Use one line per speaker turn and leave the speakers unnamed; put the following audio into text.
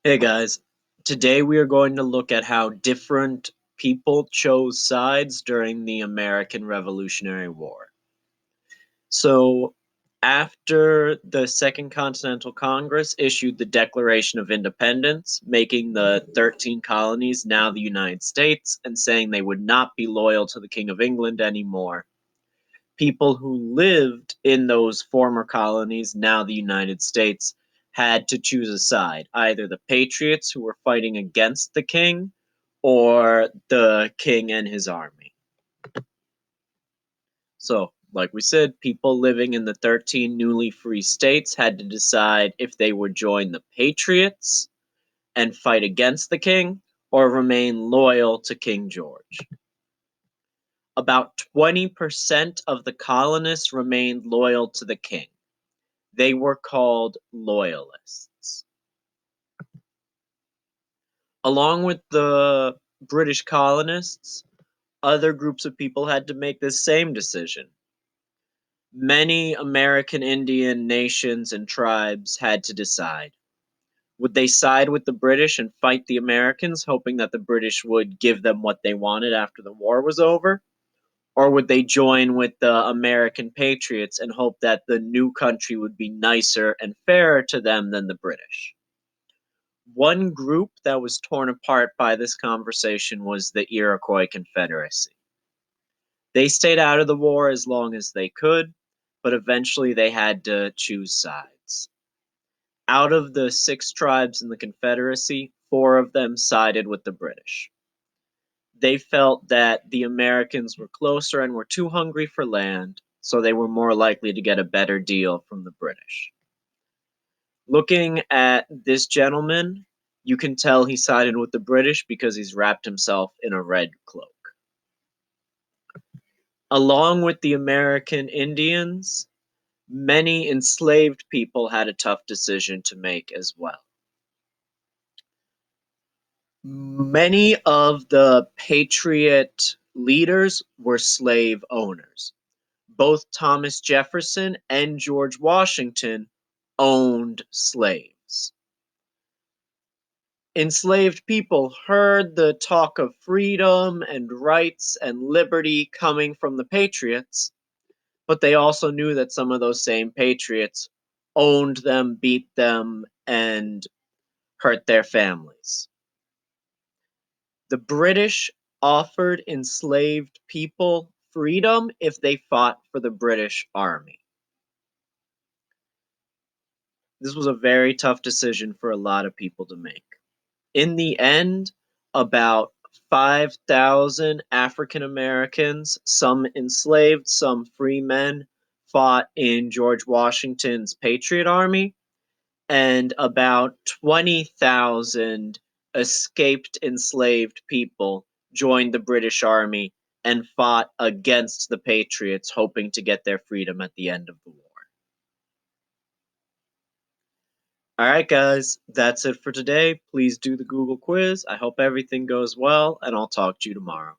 Hey guys, today we are going to look at how different people chose sides during the American Revolutionary War. So, after the Second Continental Congress issued the Declaration of Independence, making the 13 colonies now the United States, and saying they would not be loyal to the King of England anymore, people who lived in those former colonies, now the United States, had to choose a side, either the patriots who were fighting against the king or the king and his army. So, like we said, people living in the 13 newly free states had to decide if they would join the patriots and fight against the king or remain loyal to King George. About 20% of the colonists remained loyal to the king. They were called loyalists. Along with the British colonists, other groups of people had to make this same decision. Many American Indian nations and tribes had to decide. Would they side with the British and fight the Americans, hoping that the British would give them what they wanted after the war was over? Or would they join with the American patriots and hope that the new country would be nicer and fairer to them than the British? One group that was torn apart by this conversation was the Iroquois Confederacy. They stayed out of the war as long as they could, but eventually they had to choose sides. Out of the 6 tribes in the Confederacy, 4 of them sided with the British. They felt that the Americans were closer and were too hungry for land, so they were more likely to get a better deal from the British. Looking at this gentleman, you can tell he sided with the British because he's wrapped himself in a red cloak. Along with the American Indians, many enslaved people had a tough decision to make as well. Many of the Patriot leaders were slave owners. Both Thomas Jefferson and George Washington owned slaves. Enslaved people heard the talk of freedom and rights and liberty coming from the patriots, but they also knew that some of those same patriots owned them, beat them, and hurt their families. The British offered enslaved people freedom if they fought for the British Army. This was a very tough decision for a lot of people to make. In the end, about 5,000 African Americans, some enslaved, some free men, fought in George Washington's Patriot Army, and about 20,000 escaped enslaved people joined the British Army and fought against the Patriots, hoping to get their freedom at the end of the war. All right, guys, that's it for today. Please do the Google quiz. I hope everything goes well, and I'll talk to you tomorrow.